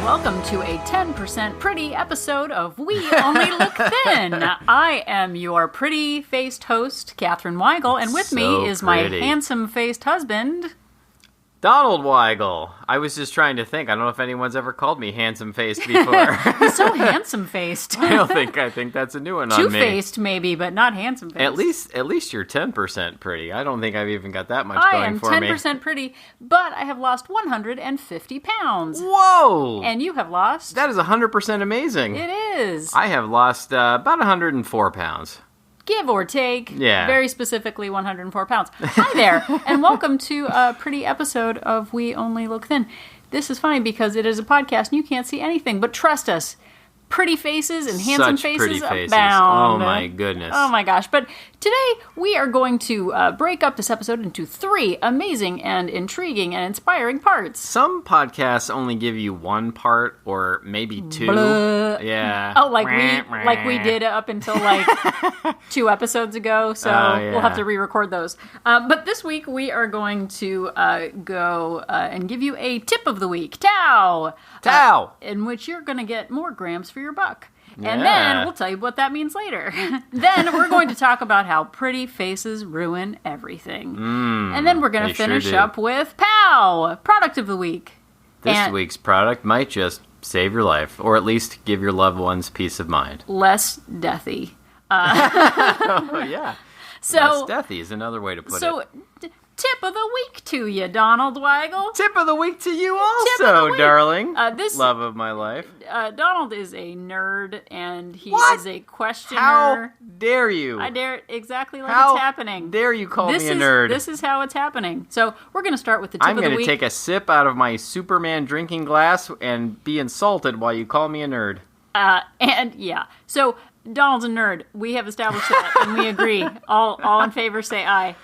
welcome to a 10% pretty episode of We Only Look Thin. I am your pretty-faced host, Catherine Weigel, and with me is my handsome-faced husband, Donald Weigel. I was just trying to think. I don't know if anyone's ever called me handsome-faced before. He's so handsome-faced. I think that's a new one on me. Two-faced, maybe, but not handsome-faced. At least you're 10% pretty. I don't think I've even got that much going for me. I am 10% pretty, but I have lost 150 pounds. Whoa! And you have lost? That is 100% amazing. It is. I have lost about 104 pounds. Give or take. Yeah. Very specifically 104 pounds. Hi there, and welcome to a pretty episode of We Only Look Thin. This is funny because it is a podcast and you can't see anything, but trust us, pretty faces and handsome faces abound. Oh my goodness. Oh my gosh. But today we are going to break up this episode into 3 amazing and intriguing and inspiring parts. Some podcasts only give you one part or maybe 2. Blah. Yeah. Oh, like we did up until like 2 episodes ago. So we'll have to re-record those. But this week we are going to go and give you a tip of the week. Tao. In which you're going to get more grams for your buck. And then we'll tell you what that means later. Then we're going to talk about how pretty faces ruin everything. And then we're going to finish up with POW, Product of the Week. This week's product might just save your life, or at least give your loved ones peace of mind. Less deathy. Oh, yeah. Less deathy is another way to put it. Tip of the week to you, Donald Weigel. Tip of the week to you also, darling. This love of my life. Donald is a nerd, and he is a questioner. How dare you? I dare exactly like it's happening. How dare you call me a nerd? This is how it's happening. So we're going to start with the tip of the week. I'm going to take a sip out of my Superman drinking glass and be insulted while you call me a nerd. So Donald's a nerd. We have established that, and we agree. All in favor say aye.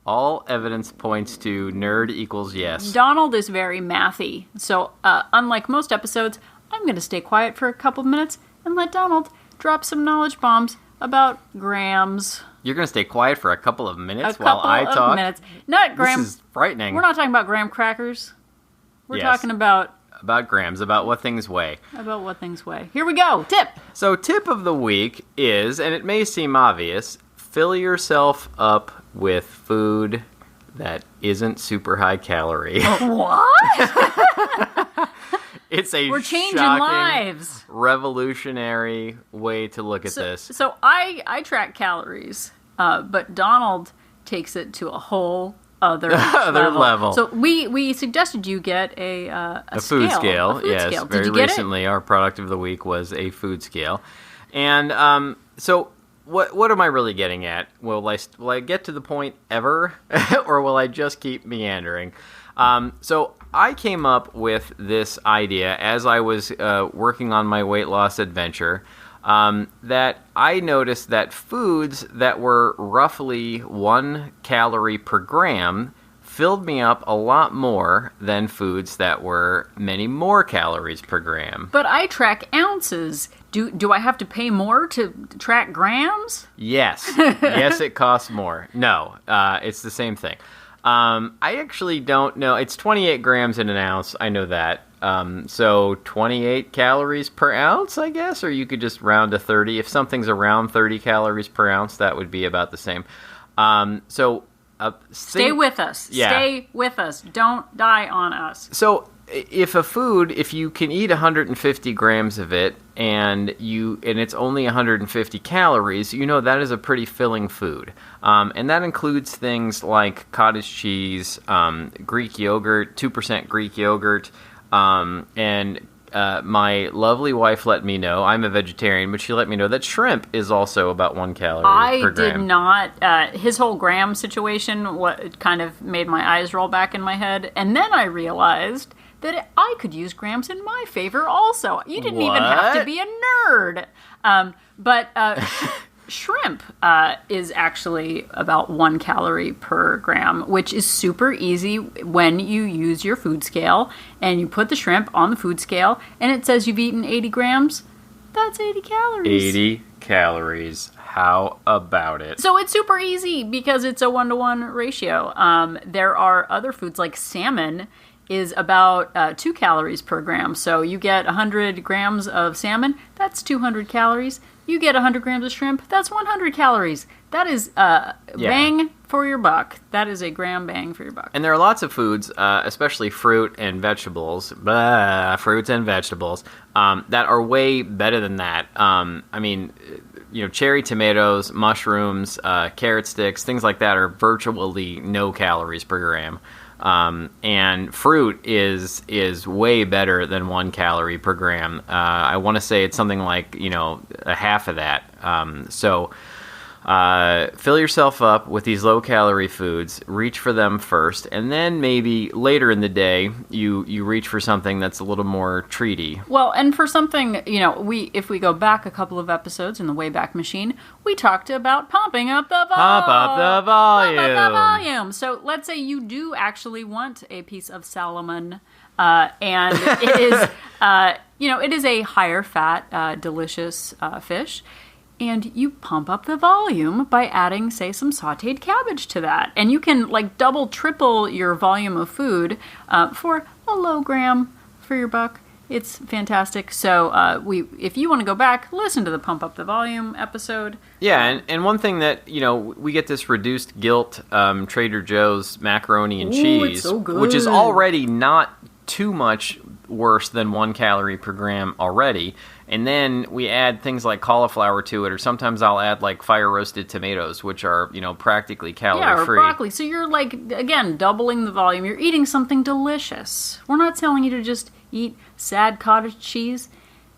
All evidence points to nerd equals yes. Donald is very mathy, so unlike most episodes, I'm going to stay quiet for a couple of minutes and let Donald drop some knowledge bombs about grams. You're going to stay quiet for a couple of minutes while I talk? Minutes. Not grams. This is frightening. We're not talking about graham crackers. We're talking about grams, about what things weigh. About what things weigh. Here we go. Tip. So tip of the week is, and it may seem obvious, fill yourself up with food that isn't super high calorie. What? It's We're changing shocking, lives. Revolutionary way to look at this. So I track calories, but Donald takes it to a whole other level. So we suggested you get a food scale. Yes, scale. Did Very you get recently, our product of the week was a food scale, and so. What am I really getting at? Will I get to the point ever, or will I just keep meandering? So I came up with this idea as I was working on my weight loss adventure, that I noticed that foods that were roughly 1 calorie per gram filled me up a lot more than foods that were many more calories per gram. But I track ounces. Do I have to pay more to track grams? Yes. Yes, it costs more. No, it's the same thing. I actually don't know. It's 28 grams in an ounce. I know that. So 28 calories per ounce, I guess, or you could just round to 30. If something's around 30 calories per ounce, that would be about the same. Stay with us. Yeah. Stay with us. Don't die on us. So if you can eat 150 grams of it and it's only 150 calories, that is a pretty filling food. And that includes things like cottage cheese, Greek yogurt, 2% Greek yogurt, and my lovely wife let me know, I'm a vegetarian, but she let me know that shrimp is also about 1 calorie per gram. I did not. His whole gram situation kind of made my eyes roll back in my head. And then I realized that I could use grams in my favor also. You didn't even have to be a nerd. But shrimp is actually about 1 calorie per gram, which is super easy when you use your food scale and you put the shrimp on the food scale and it says you've eaten 80 grams. That's 80 calories. 80 calories. How about it? So it's super easy because it's a 1-to-1 ratio. There are other foods like salmon is about 2 calories per gram. So you get 100 grams of salmon, that's 200 calories. You get 100 grams of shrimp, that's 100 calories. That is bang for your buck. That is a gram bang for your buck. And there are lots of foods, especially fruits and vegetables, that are way better than that. I mean, cherry tomatoes, mushrooms, carrot sticks, things like that are virtually no calories per gram. And fruit is way better than 1 calorie per gram. I want to say it's something like, a half of that. So fill yourself up with these low-calorie foods, reach for them first, and then maybe later in the day, you reach for something that's a little more treaty. Well, and for something, if we go back a couple of episodes in the Wayback Machine, we talked about pumping up the volume. Pump up the volume. Pump up the volume. So let's say you do actually want a piece of salmon, and it is, it is a higher fat, delicious fish. And you pump up the volume by adding, say, some sautéed cabbage to that. And you can, double, triple your volume of food for a low gram for your buck. It's fantastic. So if you want to go back, listen to the Pump Up the Volume episode. Yeah, and one thing that, we get this reduced guilt Trader Joe's macaroni and cheese, it's so good. Which is already not too much worse than 1 calorie per gram already. And then we add things like cauliflower to it, or sometimes I'll add fire roasted tomatoes, which are, practically calorie free. Yeah, or broccoli. So you're again, doubling the volume. You're eating something delicious. We're not telling you to just eat sad cottage cheese.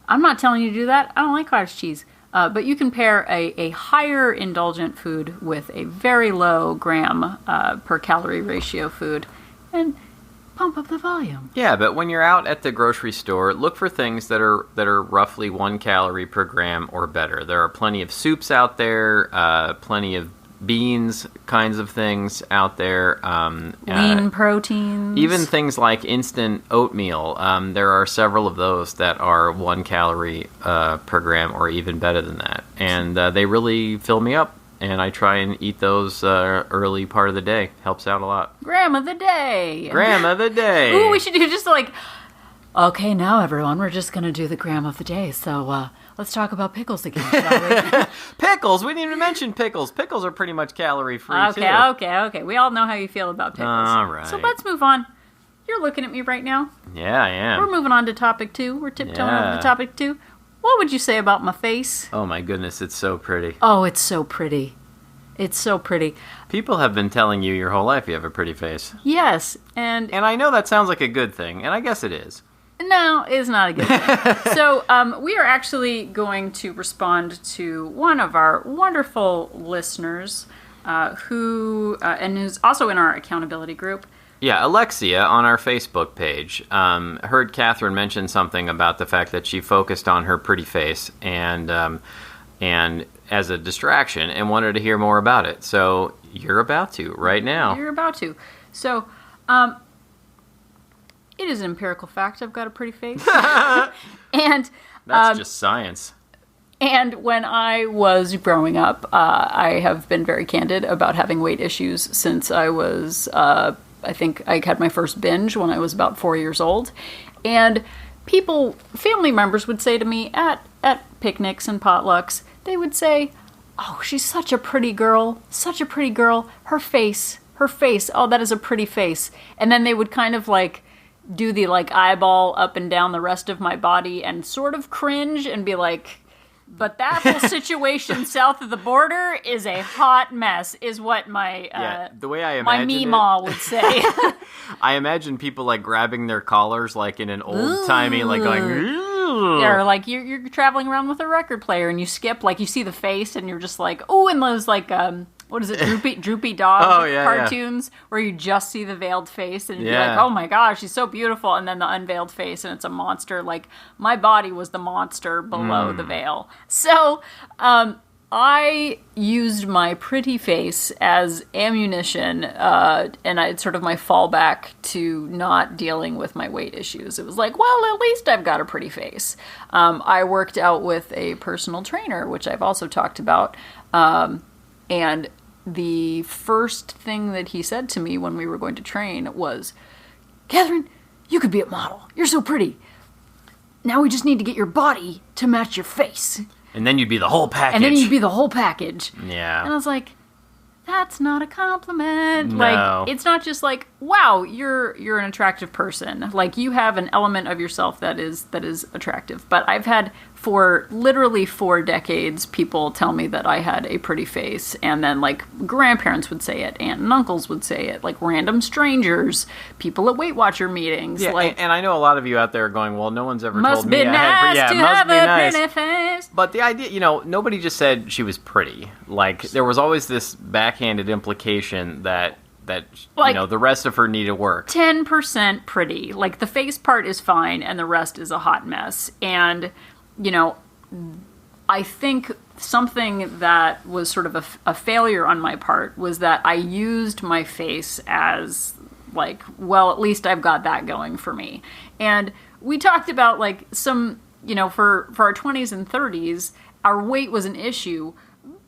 I'm not telling you to do that. I don't like cottage cheese. But you can pair a higher indulgent food with a very low gram per calorie ratio food and pump up the volume. Yeah, but when you're out at the grocery store, look for things that are roughly 1 calorie per gram or better. There are plenty of soups out there, plenty of beans kinds of things out there. Lean proteins. Even things like instant oatmeal. There are several of those that are 1 calorie per gram or even better than that. And they really fill me up. And I try and eat those early part of the day. Helps out a lot. Gram of the day. Gram of the day. Ooh, we should do just okay, now everyone, we're just going to do the gram of the day. So let's talk about pickles again, shall we? Pickles! We didn't even mention pickles. Pickles are pretty much calorie free, too. Okay. We all know how you feel about pickles. All right. So let's move on. You're looking at me right now. Yeah, I am. We're moving on to topic 2. We're tiptoeing over to topic 2. What would you say about my face? Oh my goodness, it's so pretty. Oh, it's so pretty. It's so pretty. People have been telling you your whole life you have a pretty face. Yes, and I know that sounds like a good thing, and I guess it is. No, it's not a good thing. So we are actually going to respond to one of our wonderful listeners who's also in our accountability group. Yeah, Alexia on our Facebook page heard Catherine mention something about the fact that she focused on her pretty face and as a distraction and wanted to hear more about it. So you're about to right now. You're about to. So it is an empirical fact I've got a pretty face. And that's just science. And when I was growing up, I have been very candid about having weight issues since I was, I think I had my first binge when I was about 4 years old. And family members would say to me at picnics and potlucks, they would say, "Oh, she's such a pretty girl, such a pretty girl. Her face, oh, that is a pretty face." And then they would kind of do the eyeball up and down the rest of my body and sort of cringe and be like, "But that whole situation south of the border is a hot mess," is what my the way I my imagine meemaw would say. I imagine people grabbing their collars in an old timey going. Ooh. Yeah, or you're traveling around with a record player and you skip you see the face and you're just oh, and those what is it, droopy dog cartoons where you just see the veiled face and you're like, "Oh my gosh, she's so beautiful," and then the unveiled face and it's a monster. My body was the monster below the veil. So I used my pretty face as ammunition, and it's sort of my fallback to not dealing with my weight issues. It was well, at least I've got a pretty face. I worked out with a personal trainer, which I've also talked about, and the first thing that he said to me when we were going to train was, "Catherine, you could be a model. You're so pretty. Now we just need to get your body to match your face. And then you'd be the whole package. Yeah. And I was like, that's not a compliment. No. Like, it's not just like, wow, you're an attractive person. Like, you have an element of yourself that is attractive. But I've had, for literally 4 decades, people tell me that I had a pretty face. And then, like, grandparents would say it. Aunt and uncles would say it. Like, random strangers. People at Weight Watcher meetings. Yeah, like, and I know a lot of you out there are going, well, no one's ever must told be me nice I had... to Yeah, have must be a nice. pretty face. But the idea, nobody just said she was pretty. Like, there was always this backhanded implication that like, the rest of her needed work. 10% pretty. Like, the face part is fine, and the rest is a hot mess. And, I think something that was sort of a failure on my part was that I used my face as, like, well, at least I've got that going for me. And we talked about, like, some, for our 20s and 30s, our weight was an issue.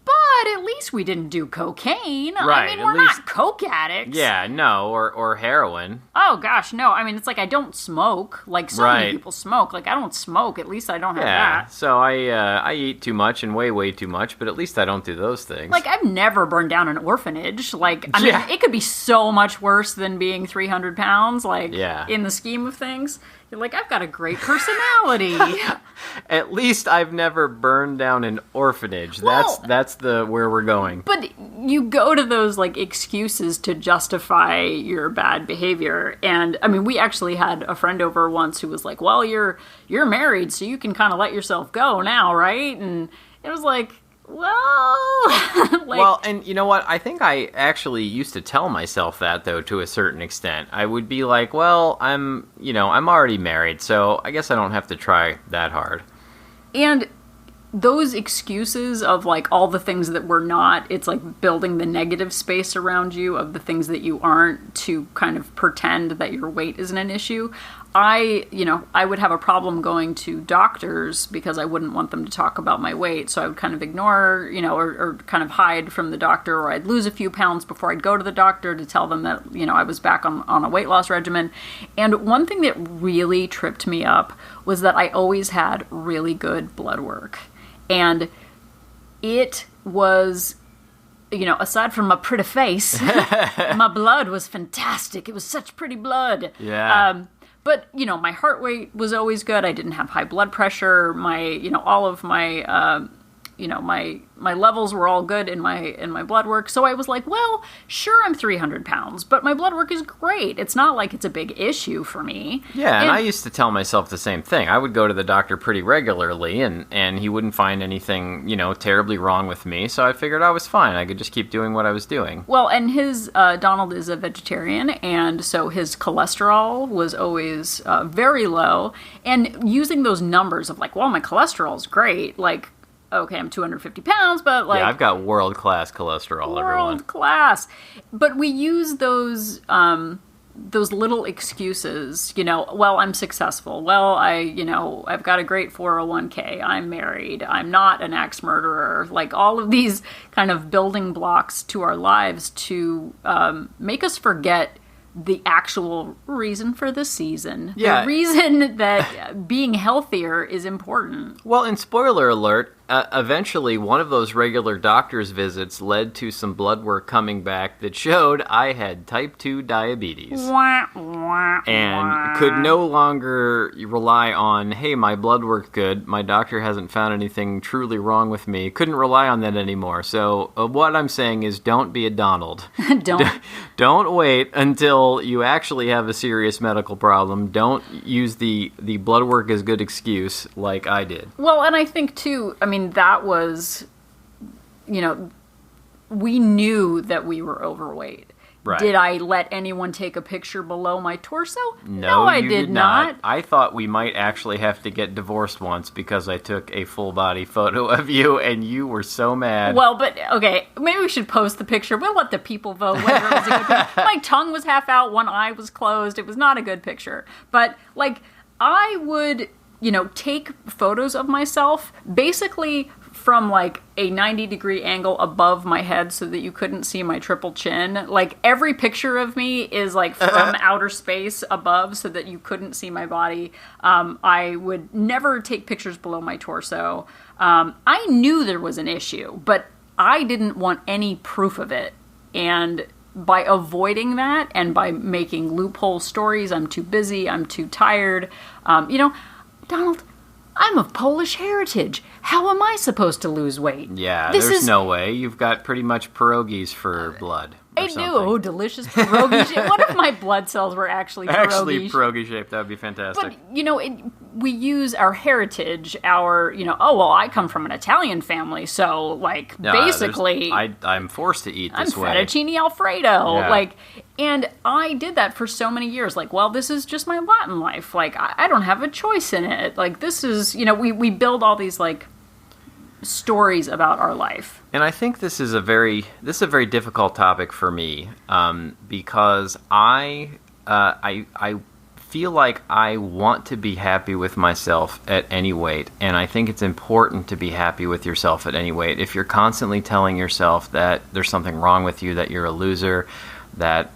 But at least we didn't do cocaine. Right. I mean, we're not coke addicts. Yeah, no, or heroin. Oh, gosh, no. I mean, it's like I don't smoke. Like, so many people smoke. Like, I don't smoke. At least I don't have that. So I eat too much and way too much, but at least I don't do those things. Like, I've never burned down an orphanage. Like, I mean, it could be so much worse than being 300 pounds, like, in the scheme of things. You're like, I've got a great personality. At least I've never burned down an orphanage. Well, that's where we're going. But you go to those, like, excuses to justify your bad behavior. And I mean, we actually had a friend over once who was like, well, you're married, so you can kind of let yourself go now, right? And it was like, well, well, and you know what? I think I actually used to tell myself that, though, to a certain extent. I would be like, well, I'm already married, so I guess I don't have to try that hard. And those excuses of, like, all the things that we're not, it's like building the negative space around you of the things that you aren't to kind of pretend that your weight isn't an issue. I would have a problem going to doctors because I wouldn't want them to talk about my weight. So I would kind of ignore, or kind of hide from the doctor, or I'd lose a few pounds before I'd go to the doctor to tell them that, I was back on a weight loss regimen. And one thing that really tripped me up was that I always had really good blood work. And it was, aside from my pretty face, my blood was fantastic. It was such pretty blood. Yeah. But, my heart rate was always good. I didn't have high blood pressure. My, all of my, my levels were all good in my blood work. So I was like, well, sure, I'm 300 pounds, but my blood work is great. It's not like it's a big issue for me. Yeah, and I used to tell myself the same thing. I would go to the doctor pretty regularly, and he wouldn't find anything, terribly wrong with me. So I figured I was fine. I could just keep doing what I was doing. Well, and Donald is a vegetarian, and so his cholesterol was always very low. And using those numbers of like, well, my cholesterol is great, like, okay, I'm 250 pounds, but like... Yeah, I've got world-class cholesterol, everyone. World-class. But we use those little excuses, well, I'm successful. Well, I've got a great 401k. I'm married. I'm not an axe murderer. Like, all of these kind of building blocks to our lives to make us forget the actual reason for the season. Yeah. The reason that being healthier is important. Well, and spoiler alert, eventually one of those regular doctor's visits led to some blood work coming back that showed I had type 2 diabetes. And could no longer rely on, hey, my blood worked good, my doctor hasn't found anything truly wrong with me. Couldn't rely on that anymore. So what I'm saying is, don't be a Donald. Don't wait until you actually have a serious medical problem. Don't use the blood work as good excuse like I did. Well, and I think, too, I mean, that was, we knew that we were overweight. Right. Did I let anyone take a picture below my torso? No, I did not. I thought we might actually have to get divorced once because I took a full body photo of you and you were so mad. Well, but okay, maybe we should post the picture. We'll let the people vote whether it was a good picture. My tongue was half out, one eye was closed. It was not a good picture. But like, I would, take photos of myself basically from like a 90-degree angle above my head so that you couldn't see my triple chin. Like every picture of me is like from outer space above so that you couldn't see my body. I would never take pictures below my torso. I knew there was an issue, but I didn't want any proof of it. And by avoiding that and by making loophole stories, I'm too busy, I'm too tired. Donald, I'm of Polish heritage. How am I supposed to lose weight? Yeah, there's no way. You've got pretty much pierogies for blood. I do. Oh, delicious pierogi shape. What if my blood cells were actually pierogi? Actually, pierogi shaped. That would be fantastic. But, we use our heritage, I come from an Italian family, so, basically... I'm forced to eat this way. I'm fettuccine Alfredo. Yeah. And I did that for so many years. This is just my Latin life. I don't have a choice in it. This is, we build all these, stories about our life. And I think this is a very difficult topic for me, because I feel like I want to be happy with myself at any weight, and I think it's important to be happy with yourself at any weight. If you're constantly telling yourself that there's something wrong with you, that you're a loser, that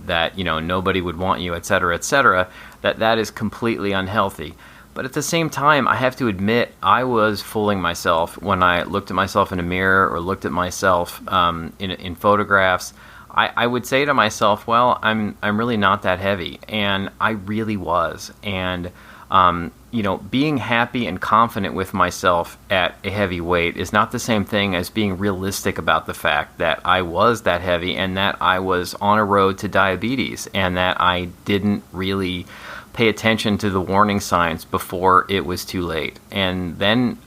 nobody would want you, etc., that is completely unhealthy. But at the same time, I have to admit, I was fooling myself when I looked at myself in a mirror or looked at myself in photographs. I would say to myself, well, I'm really not that heavy, and I really was. And being happy and confident with myself at a heavy weight is not the same thing as being realistic about the fact that I was that heavy and that I was on a road to diabetes and that I didn't really pay attention to the warning signs before it was too late. And then,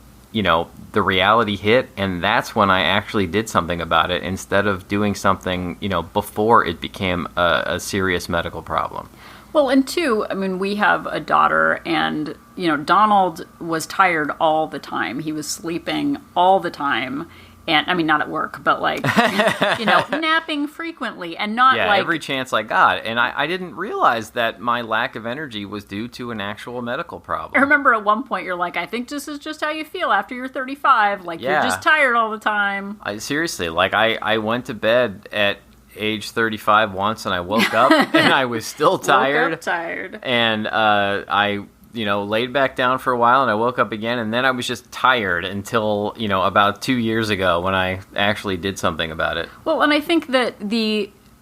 the reality hit, and that's when I actually did something about it instead of doing something, before it became a serious medical problem. Well, and two, we have a daughter, and, Donald was tired all the time. He was sleeping all the time. And, not at work, but, napping frequently and not, every chance I got. And I didn't realize that my lack of energy was due to an actual medical problem. I remember at one point you're like, I think this is just how you feel after you're 35. You're just tired all the time. Seriously, I went to bed at age 35 once, and I woke up, and I was still tired. Woke up tired. And I laid back down for a while, and I woke up again, and then I was just tired until, about 2 years ago when I actually did something about it. Well, and I think that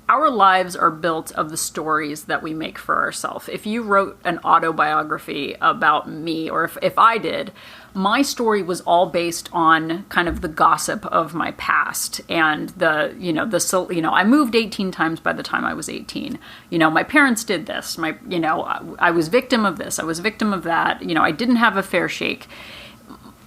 our lives are built of the stories that we make for ourselves. If you wrote an autobiography about me, or if I did, my story was all based on kind of the gossip of my past and I moved 18 times by the time I was 18. My parents did this. I was victim of this. I was victim of that. I didn't have a fair shake.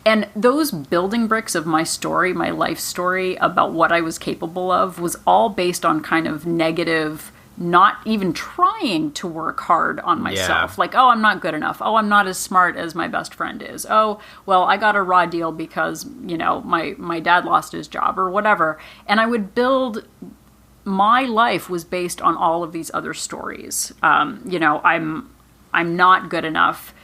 And those building bricks of my story, my life story about what I was capable of, was all based on kind of negative, not even trying to work hard on myself. Yeah. I'm not good enough. Oh, I'm not as smart as my best friend is. Oh, well, I got a raw deal because, my dad lost his job or whatever. And I would build... My life was based on all of these other stories. I'm not good enough.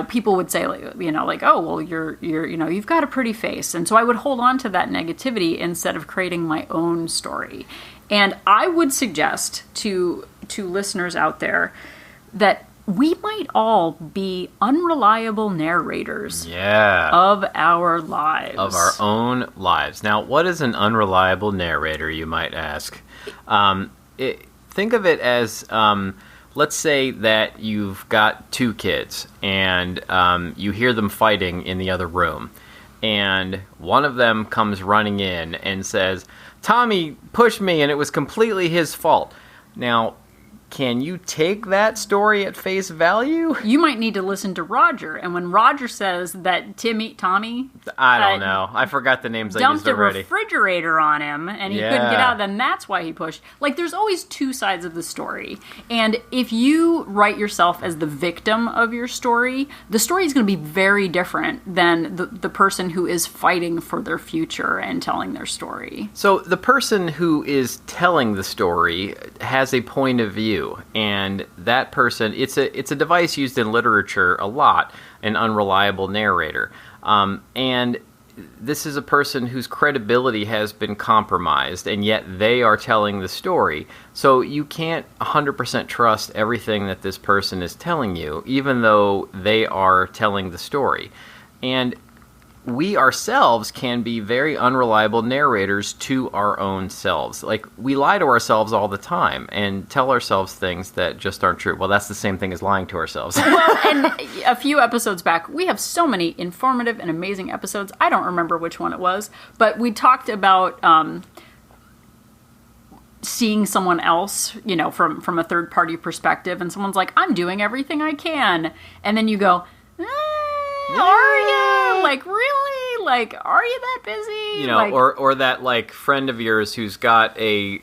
People would say, oh, well, you've got a pretty face. And so I would hold on to that negativity instead of creating my own story. And I would suggest to listeners out there that we might all be unreliable narrators of our lives. Of our own lives. Now, what is an unreliable narrator, you might ask? Think of it as... let's say that you've got two kids and you hear them fighting in the other room, and one of them comes running in and says, "Tommy pushed me and it was completely his fault." Now, can you take that story at face value? You might need to listen to Roger. And when Roger says that Tommy... I don't know. I forgot the names I used already. Dumped a refrigerator on him, and he couldn't get out. Then that's why he pushed. There's always two sides of the story. And if you write yourself as the victim of your story, the story is going to be very different than the person who is fighting for their future and telling their story. So the person who is telling the story has a point of view. And that person, it's a device used in literature a lot, an unreliable narrator. And this is a person whose credibility has been compromised, and yet they are telling the story. So you can't 100% trust everything that this person is telling you, even though they are telling the story. And we ourselves can be very unreliable narrators to our own selves. Like, we lie to ourselves all the time and tell ourselves things that just aren't true. Well, that's the same thing as lying to ourselves. Well, and a few episodes back, we have so many informative and amazing episodes. I don't remember which one it was, but we talked about seeing someone else, from a third-party perspective, and someone's like, I'm doing everything I can. And then you go, are you? Like, really? Like, are you that busy? Or that, friend of yours who's got a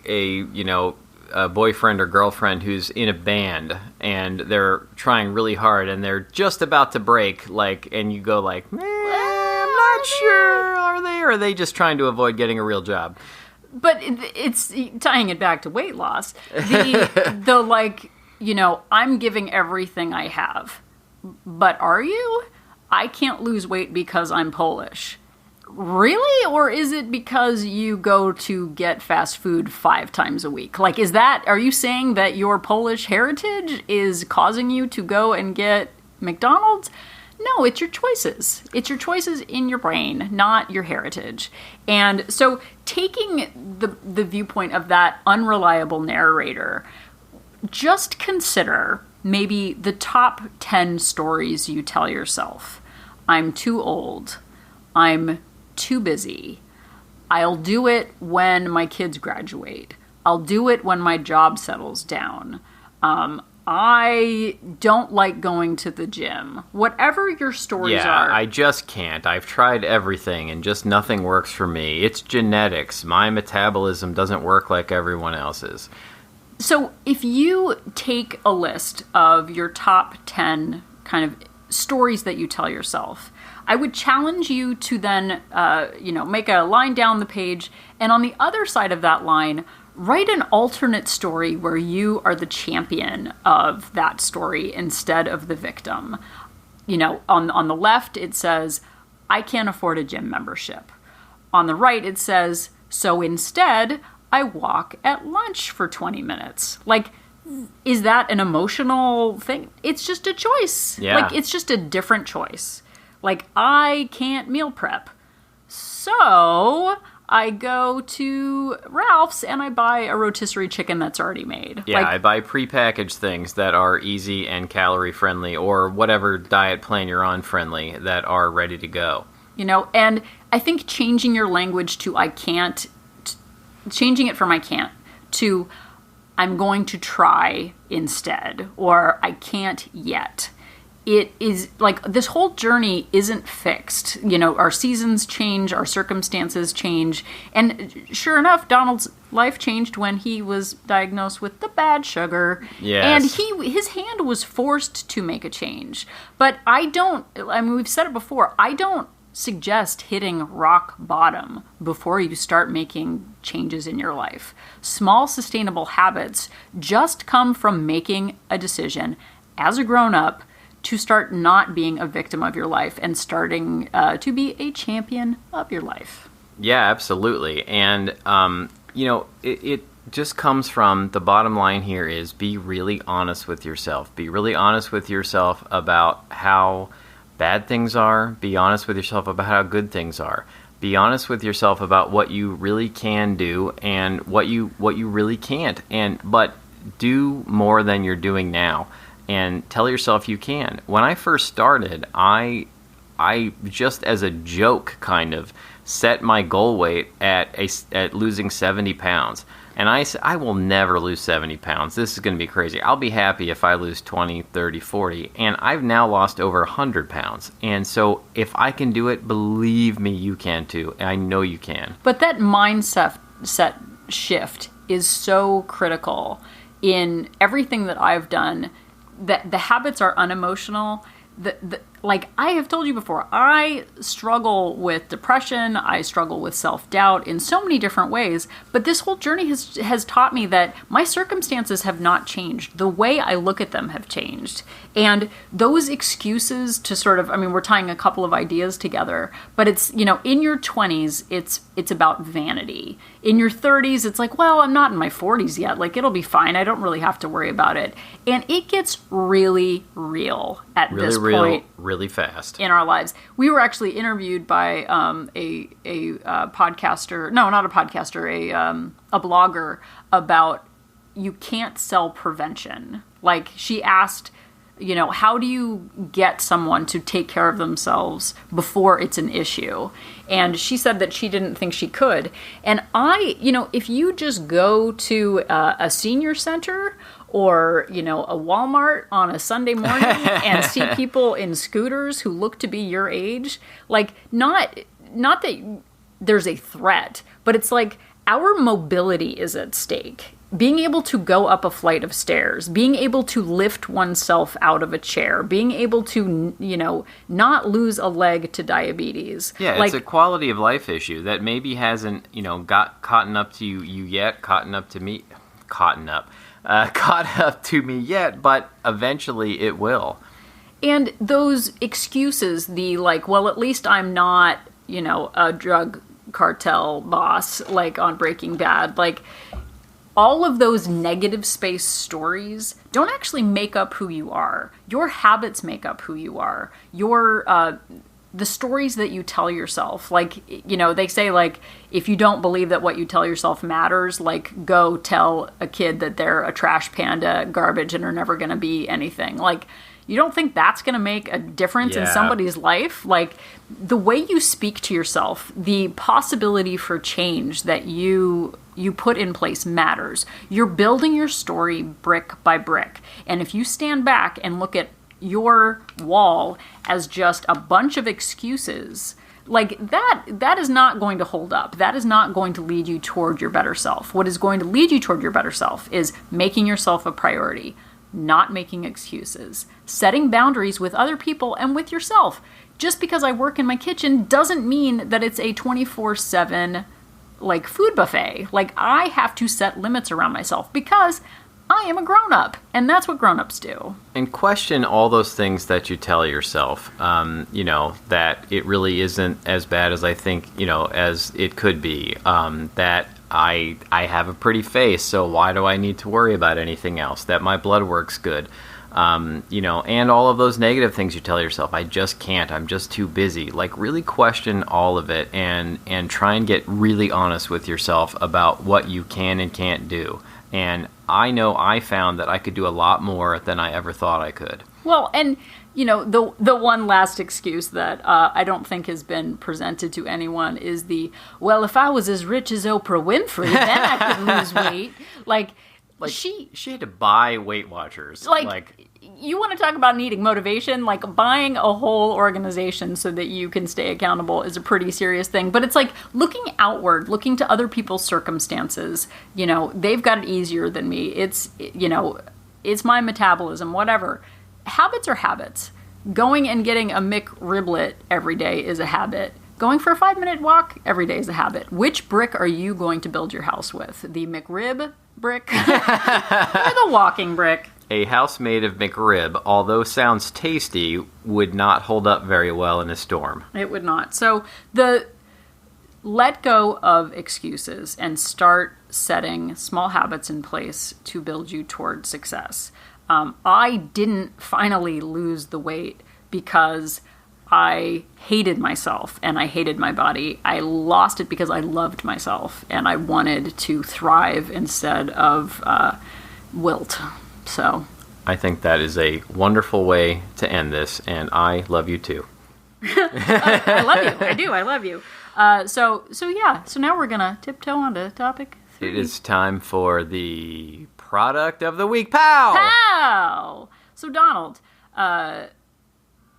boyfriend or girlfriend who's in a band, and they're trying really hard, and they're just about to break, and you go I'm not sure, are they? Or are they just trying to avoid getting a real job? But it's tying it back to weight loss. I'm giving everything I have. But are you? I can't lose weight because I'm Polish. Really? Or is it because you go to get fast food 5 times a week? Are you saying that your Polish heritage is causing you to go and get McDonald's? No, it's your choices. It's your choices in your brain, not your heritage. And so taking the viewpoint of that unreliable narrator, just consider maybe the top 10 stories you tell yourself. I'm too old. I'm too busy. I'll do it when my kids graduate. I'll do it when my job settles down. I don't like going to the gym. Whatever your stories are. Yeah, I just can't. I've tried everything and just nothing works for me. It's genetics. My metabolism doesn't work like everyone else's. So if you take a list of your top 10 kind of stories that you tell yourself, I would challenge you to then, make a line down the page, and on the other side of that line, write an alternate story where you are the champion of that story instead of the victim. On the left, it says, I can't afford a gym membership. On the right, it says, so instead, I walk at lunch for 20 minutes. Is that an emotional thing? It's just a choice. Yeah. It's just a different choice. I can't meal prep. So I go to Ralph's and I buy a rotisserie chicken that's already made. Yeah, I buy prepackaged things that are easy and calorie friendly, or whatever diet plan you're on friendly, that are ready to go. And I think changing your language to I can't, changing it from I can't to I'm going to try instead, or I can't yet. It is this whole journey isn't fixed. Our seasons change, our circumstances change. And sure enough, Donald's life changed when he was diagnosed with the bad sugar. Yes. And his hand was forced to make a change. But we've said it before, I don't suggest hitting rock bottom before you start making changes in your life. Small, sustainable habits just come from making a decision as a grown-up to start not being a victim of your life and starting to be a champion of your life. Yeah, absolutely. And, it just comes from, the bottom line here is, be really honest with yourself. Be really honest with yourself about how bad things are. Be honest with yourself about how good things are. Be honest with yourself about what you really can do and what you really can't. But do more than you're doing now. And tell yourself you can. When I first started, I just as a joke kind of set my goal weight at losing 70 pounds. And I said, I will never lose 70 pounds. This is going to be crazy. I'll be happy if I lose 20, 30, 40. And I've now lost over 100 pounds. And so if I can do it, believe me, you can too. I know you can. But that mindset shift is so critical in everything that I've done. That the habits are unemotional. like I have told you before, I struggle with depression, I struggle with self-doubt in so many different ways, but this whole journey has taught me that my circumstances have not changed. The way I look at them have changed. And those excuses to sort of, I mean, we're tying a couple of ideas together, but it's, you know, in your 20s, it's about vanity. In your 30s, it's like, well, I'm not in my 40s yet. Like, it'll be fine. I don't really have to worry about it. And it gets really real at this point. Really fast. In our lives. We were actually interviewed by a podcaster, no, not a podcaster, a blogger about you can't sell prevention. Like, she asked, you know, how do you get someone to take care of themselves before it's an issue? And she said that she didn't think she could. And you know, if you just go to a senior center or, you know, a Walmart on a Sunday morning and see people in scooters who look to be your age, like, not that there's a threat, but it's like our mobility is at stake. Being able to go up a flight of stairs, being able to lift oneself out of a chair, being able to, you know, not lose a leg to diabetes. Yeah, like, it's a quality of life issue that maybe hasn't, you know, caught up to me yet, but eventually it will. And those excuses, the like, well, at least I'm not, you know, a drug cartel boss, like on Breaking Bad, like, all of those negative space stories don't actually make up who you are. Your habits make up who you are. The stories that you tell yourself, like, you know, they say, like, if you don't believe that what you tell yourself matters, like, go tell a kid that they're a trash panda, garbage, and are never going to be anything. Like, you don't think that's going to make a difference in somebody's life? Like, the way you speak to yourself, the possibility for change that you put in place matters. You're building your story brick by brick. And if you stand back and look at your wall as just a bunch of excuses, like, that is not going to hold up. That is not going to lead you toward your better self. What is going to lead you toward your better self is making yourself a priority, not making excuses, setting boundaries with other people and with yourself. Just because I work in my kitchen doesn't mean that it's a 24/7 like food buffet. Like, I have to set limits around myself because I am a grown-up, and that's what grown-ups do. And question all those things that you tell yourself, you know, that it really isn't as bad as I think, you know, as it could be, that I have a pretty face, so why do I need to worry about anything else, that my blood work's good, you know, and all of those negative things you tell yourself. I just can't, I'm just too busy. Like, really question all of it and try and get really honest with yourself about what you can and can't do. And I know I found that I could do a lot more than I ever thought I could. Well, and, you know, the one last excuse that I don't think has been presented to anyone is well, if I was as rich as Oprah Winfrey, then I could lose weight. Like she had to buy Weight Watchers. Like, you want to talk about needing motivation? Like, buying a whole organization so that you can stay accountable is a pretty serious thing. But it's like looking outward, looking to other people's circumstances. You know, they've got it easier than me. It's, you know, it's my metabolism, whatever. Habits are habits. Going and getting a McRiblet every day is a habit. Going for a 5-minute walk every day is a habit. Which brick are you going to build your house with? The McRib brick or the walking brick? A house made of McRib, although sounds tasty, would not hold up very well in a storm. It would not. So let go of excuses and start setting small habits in place to build you toward success. I didn't finally lose the weight because I hated myself and I hated my body. I lost it because I loved myself and I wanted to thrive instead of wilt. So I think that is a wonderful way to end this, and I love you too. I love you. I do. I love you. So now we're gonna tiptoe onto topic 3. It is time for the product of the week. Pow! Pow! So Donald,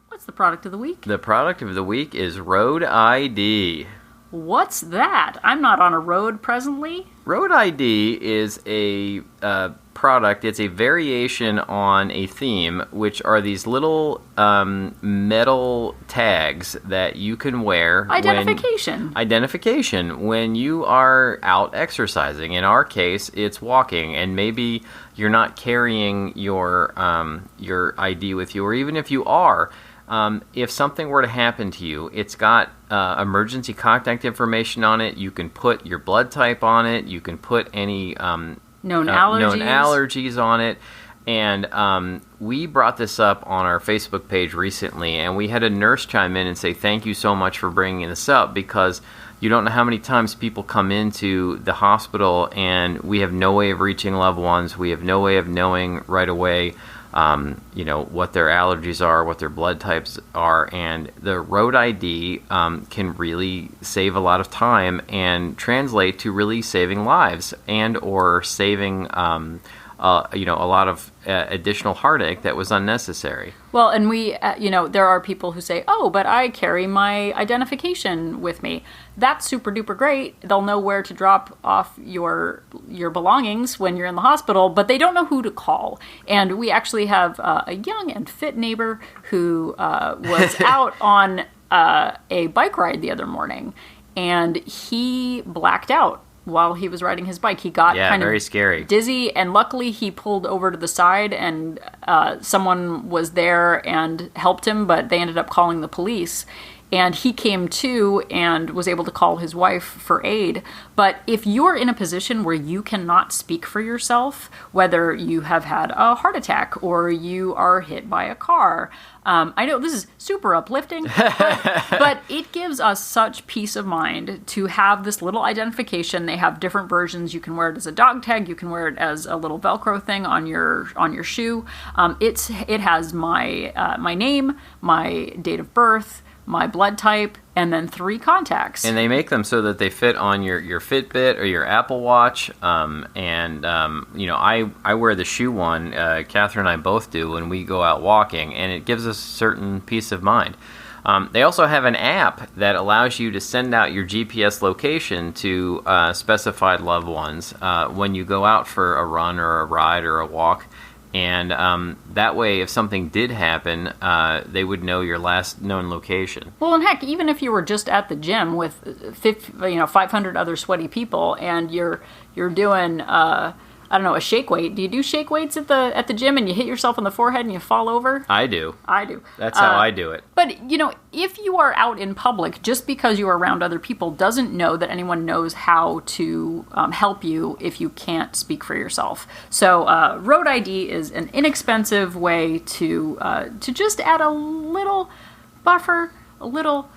what's the product of the week? The product of the week is Road ID. What's that? I'm not on a road presently. Road ID is a product. It's a variation on a theme, which are these little metal tags that you can wear. Identification when you are out exercising. In our case, it's walking, and maybe you're not carrying your ID with you, or even if you are. If something were to happen to you, it's got emergency contact information on it. You can put your blood type on it. You can put any known allergies on it. And we brought this up on our Facebook page recently, and we had a nurse chime in and say, thank you so much for bringing this up, because you don't know how many times people come into the hospital and we have no way of reaching loved ones. We have no way of knowing right away what their allergies are, what their blood types are, and the road ID can really save a lot of time and translate to really saving lives and or saving a lot of additional heartache that was unnecessary. Well, and we, there are people who say, oh, but I carry my identification with me. That's super duper great. They'll know where to drop off your belongings when you're in the hospital, but they don't know who to call. And we actually have a young and fit neighbor who was out on a bike ride the other morning, and he blacked out while he was riding his bike. He got very scary, dizzy, and luckily he pulled over to the side, and someone was there and helped him, but they ended up calling the police. And he came to and was able to call his wife for aid. But if you're in a position where you cannot speak for yourself, whether you have had a heart attack or you are hit by a car, I know this is super uplifting, but it gives us such peace of mind to have this little identification. They have different versions. You can wear it as a dog tag. You can wear it as a little Velcro thing on your shoe. It has my name, my date of birth, my blood type, and then 3 contacts. And they make them so that they fit on your Fitbit or your Apple Watch. I wear the shoe one. Catherine and I both do when we go out walking, and it gives us a certain peace of mind. They also have an app that allows you to send out your GPS location to specified loved ones when you go out for a run or a ride or a walk. And that way, if something did happen, they would know your last known location. Well, and heck, even if you were just at the gym with 500 other sweaty people, and you're doing a shake weight. Do you do shake weights at the gym and you hit yourself on the forehead and you fall over? I do. That's how I do it. But, if you are out in public, just because you are around other people doesn't know that anyone knows how to help you if you can't speak for yourself. So Road ID is an inexpensive way to just add a little buffer, a little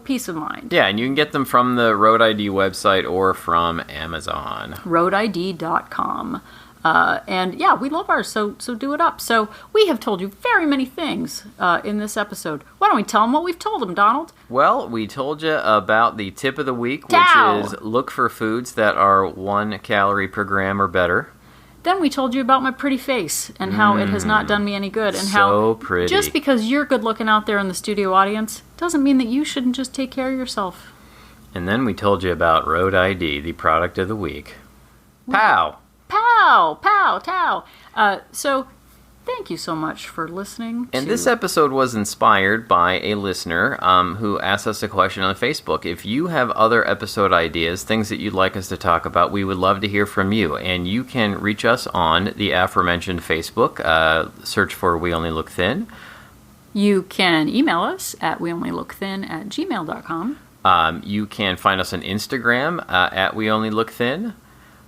peace of mind. Yeah, and you can get them from the Road ID website or from Amazon. RoadID.com. And yeah, we love ours, so do it up. So we have told you very many things in this episode. Why don't we tell them what we've told them, Donald? Well, we told you about the tip of the week, which is look for foods that are 1 calorie per gram or better. Then we told you about my pretty face and how it has not done me any good. And so how pretty. Just because you're good looking out there in the studio audience doesn't mean that you shouldn't just take care of yourself. And then we told you about Road ID, the product of the week. Pow! Pow! Pow! Tow! So thank you so much for listening. And this episode was inspired by a listener who asked us a question on Facebook. If you have other episode ideas, things that you'd like us to talk about, we would love to hear from you. And you can reach us on the aforementioned Facebook. Search for We Only Look Thin. You can email us at weonlylookthin@gmail.com. You can find us on Instagram at We Only Look Thin.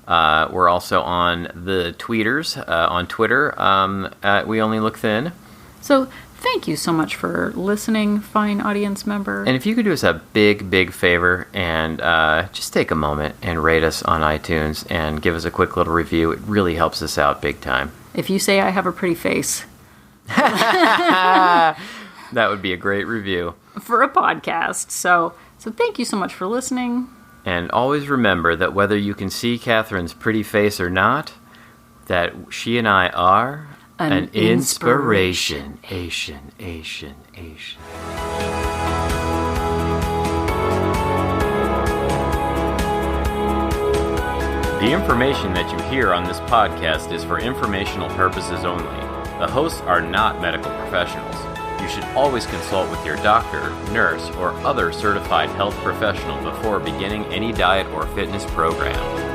We're also on the tweeters, on Twitter, at We Only Look Thin. So thank you so much for listening, fine audience member. And if you could do us a big, big favor and just take a moment and rate us on iTunes and give us a quick little review, it really helps us out big time. If you say I have a pretty face. That would be a great review. For a podcast. So thank you so much for listening. And always remember that whether you can see Catherine's pretty face or not, that she and I are an inspiration. Asian. The information that you hear on this podcast is for informational purposes only. The hosts are not medical professionals. You should always consult with your doctor, nurse, or other certified health professional before beginning any diet or fitness program.